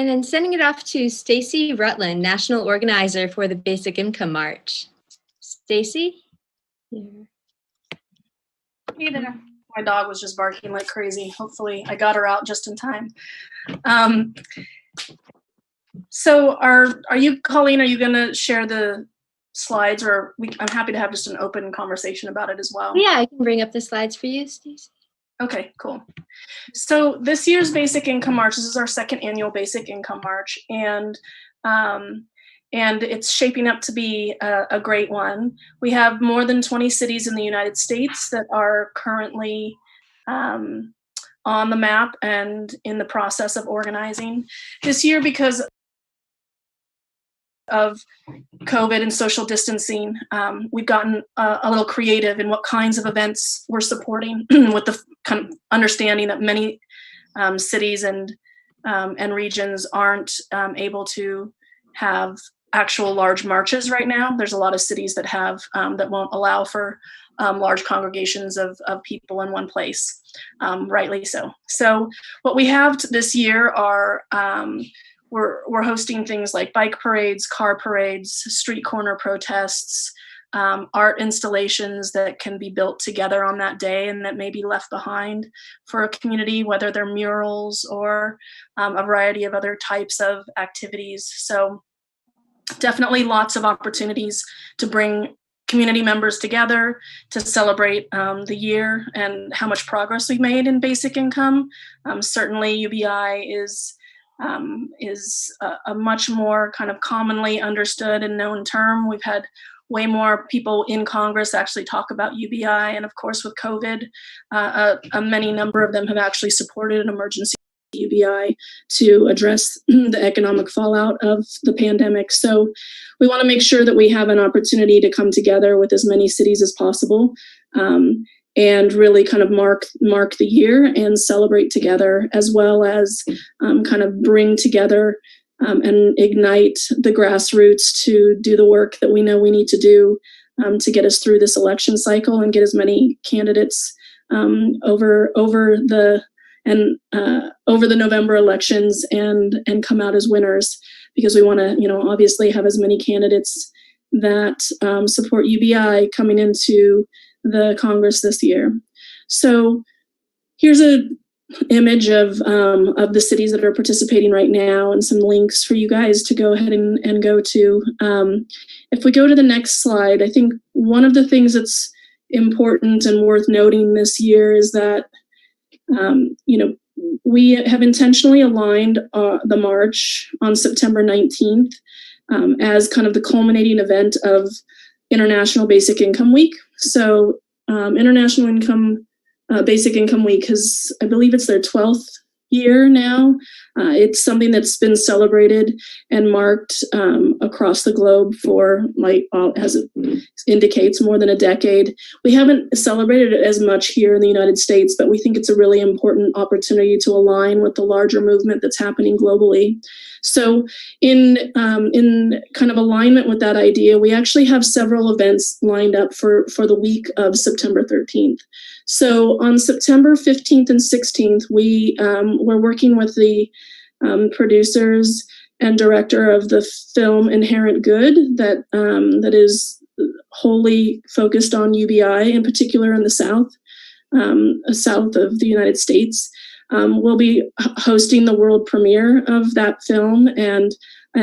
And then sending it off to Stacey Rutland, National Organizer for the Basic Income March. Stacey? Hey there. My dog was just barking like crazy. Hopefully I got her out just in time. So are you, Colleen, are you going to share the slides, or I'm happy to have just an open conversation about it as well. Yeah, I can bring up the slides for you, Stacey. Okay, cool. So this year's Basic Income March, this is our second annual Basic Income March, and it's shaping up to be a great one. We have more than 20 cities in the United States that are currently on the map and in the process of organizing. This year, because of COVID and social distancing, we've gotten a little creative in what kinds of events we're supporting with the kind of understanding that many cities and regions aren't able to have actual large marches right now. There's a lot of cities that have that won't allow for large congregations of people in one place, rightly so. So what we have this year are we're hosting things like bike parades, car parades, street corner protests, art installations that can be built together on that day and that may be left behind for a community, whether they're murals or a variety of other types of activities. So definitely lots of opportunities to bring community members together to celebrate the year and how much progress we've made in basic income. Certainly UBI is a much more kind of commonly understood and known term. We've had way more people in Congress actually talk about UBI, and of course with COVID, many number of them have actually supported an emergency UBI to address the economic fallout of the pandemic. So we want to make sure that we have an opportunity to come together with as many cities as possible, and really kind of mark the year and celebrate together, as well as kind of bring together and ignite the grassroots to do the work that we know we need to do to get us through this election cycle and get as many candidates over the November elections and come out as winners, because we want to, obviously have as many candidates that support UBI coming into the Congress this year. So here's an image of the cities that are participating right now and some links for you guys to go ahead and go to. If we go to the next slide, I think one of the things that's important and worth noting this year is that we have intentionally aligned the march on September 19th as kind of the culminating event of International Basic Income Week. So International Basic Income Week I believe it's their 12th year now. It's something that's been celebrated and marked across the globe for, as it indicates, more than a decade. We haven't celebrated it as much here in the United States, but we think it's a really important opportunity to align with the larger movement that's happening globally. So in kind of alignment with that idea, we actually have several events lined up for the week of September 13th. So on September 15th and 16th, we're working with the producers and director of the film Inherent Good that is wholly focused on UBI, in particular in the south of the United States. We'll be hosting the world premiere of that film and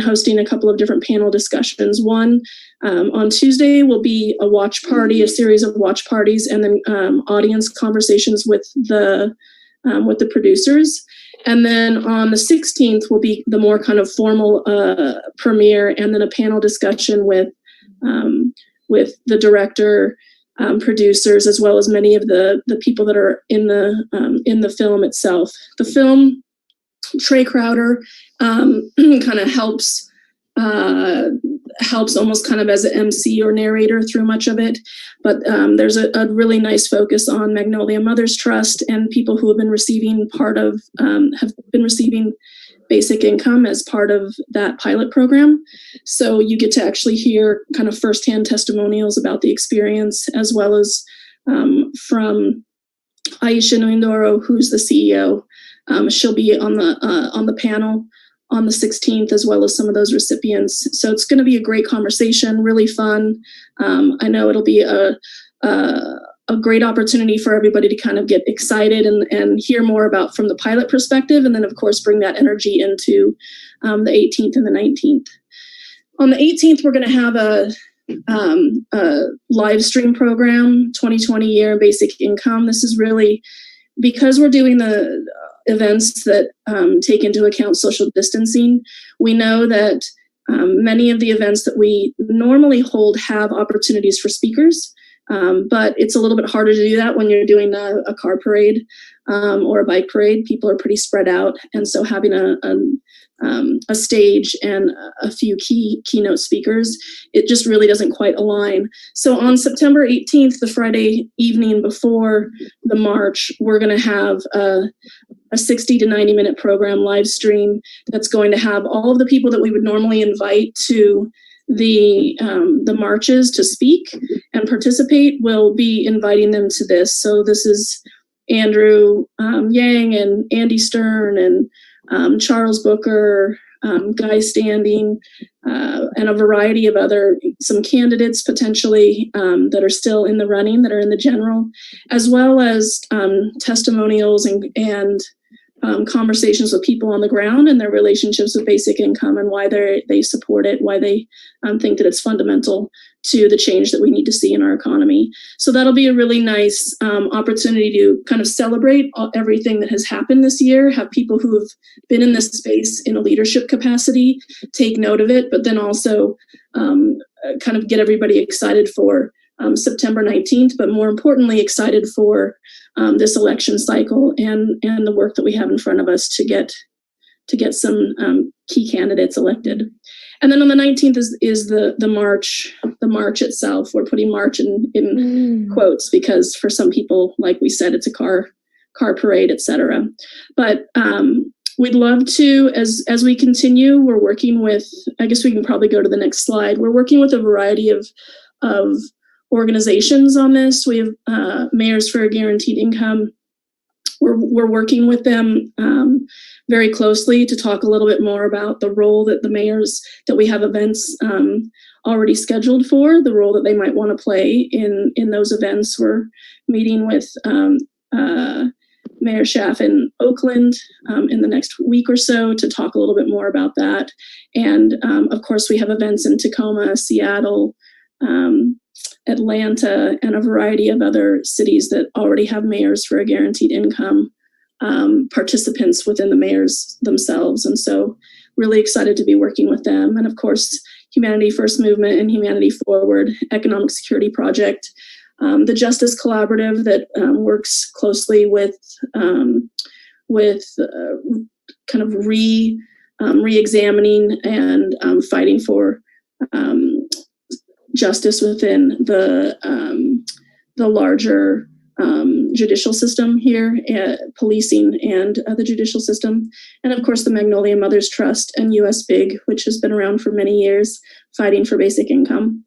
hosting a couple of different panel discussions. One on Tuesday will be a watch party, a series of watch parties, and then audience conversations with the producers. And then on the 16th will be the more kind of formal premiere, and then a panel discussion with the director, producers, as well as many of the people that are in the film itself. The film, Trey Crowder kind of helps almost kind of as an MC or narrator through much of it. But there's a really nice focus on Magnolia Mothers Trust and people who have been receiving basic income as part of that pilot program. So you get to actually hear kind of firsthand testimonials about the experience, as well as from Aisha Noindoro, who's the CEO. She'll be on the panel on the 16th, as well as some of those recipients. So it's going to be a great conversation, really fun. I know it'll be a great opportunity for everybody to kind of get excited and hear more about from the pilot perspective, and then of course bring that energy into the 18th and the 19th. On the 18th, we're going to have a live stream program, 2020 year basic income. This is really because we're doing the events that take into account social distancing. We know that many of the events that we normally hold have opportunities for speakers, but it's a little bit harder to do that when you're doing a car parade or a bike parade. People are pretty spread out, and so having a stage and a few keynote speakers, it just really doesn't quite align. So on September 18th, the Friday evening before the march, we're going to have a 60 to 90 minute program live stream that's going to have all of the people that we would normally invite to the marches to speak and participate. We'll be inviting them to this. So this is Andrew Yang and Andy Stern and Charles Booker, Guy Standing, and a variety of some candidates potentially that are still in the running, that are in the general, as well as testimonials and conversations with people on the ground and their relationships with basic income and why they support it, why they think that it's fundamental to the change that we need to see in our economy. So that'll be a really nice opportunity to kind of celebrate everything that has happened this year, have people who have been in this space in a leadership capacity take note of it, but then also kind of get everybody excited for September 19th, but more importantly, excited for this election cycle and the work that we have in front of us to get some key candidates elected. And then on the 19th is the march itself. We're putting march in quotes because for some people, like we said, it's a car parade, etc. But we'd love to, as we continue, we're working with, I guess we can probably go to the next slide. We're working with a variety of organizations on this. We have Mayors for a Guaranteed Income. We're working with them very closely to talk a little bit more about the role that the mayors that we have events already scheduled for, the role that they might want to play in those events. We're meeting with Mayor Schaaf in Oakland in the next week or so to talk a little bit more about that. And of course, we have events in Tacoma, Seattle, Atlanta, and a variety of other cities that already have Mayors for a Guaranteed Income participants within the mayors themselves. And so really excited to be working with them. And of course, Humanity First Movement and Humanity Forward Economic Security Project, the Justice Collaborative that works closely with kind of re-examining and fighting for justice within the larger judicial system here, policing and the judicial system. And of course, the Magnolia Mothers Trust and US Big, which has been around for many years, fighting for basic income.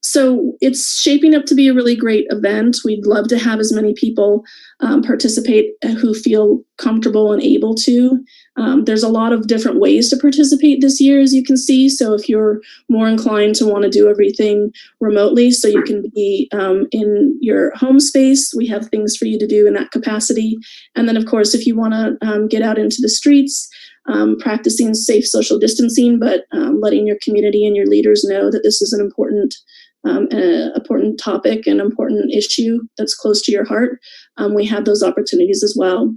So it's shaping up to be a really great event. We'd love to have as many people participate who feel comfortable and able to. There's a lot of different ways to participate this year, as you can see. So if you're more inclined to want to do everything remotely, so you can be in your home space, we have things for you to do in that capacity. And then, of course, if you want to get out into the streets, practicing safe social distancing, but letting your community and your leaders know that this is an important topic and important issue that's close to your heart, we have those opportunities as well.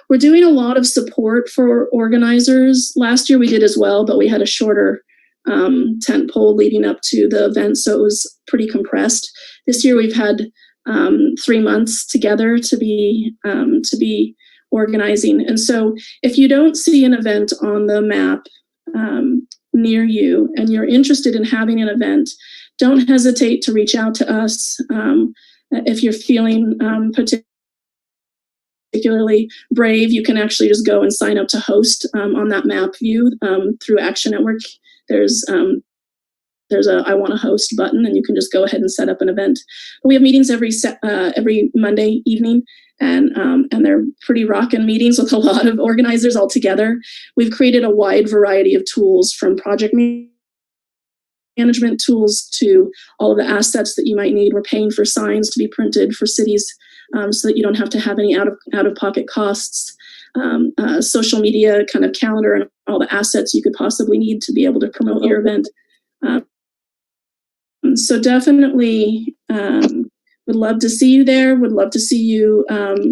We're doing a lot of support for organizers. Last year we did as well, but we had a shorter tent pole leading up to the event, so it was pretty compressed. This year we've had 3 months together to be organizing. And so if you don't see an event on the map near you and you're interested in having an event, don't hesitate to reach out to us. If you're feeling particularly brave, you can actually just go and sign up to host on that map view through Action Network. There's a I want to host button, and you can just go ahead and set up an event. But we have meetings every Monday evening and they're pretty rockin' meetings with a lot of organizers all together. We've created a wide variety of tools, from project management tools to all of the assets that you might need. We're paying for signs to be printed for cities so that you don't have to have any out-of-pocket costs. Social media kind of calendar and all the assets you could possibly need to be able to promote your event. So definitely would love to see you there, would love to see you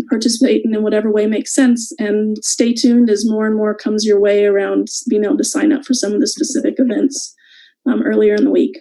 participate in whatever way makes sense, and stay tuned as more and more comes your way around being able to sign up for some of the specific events earlier in the week.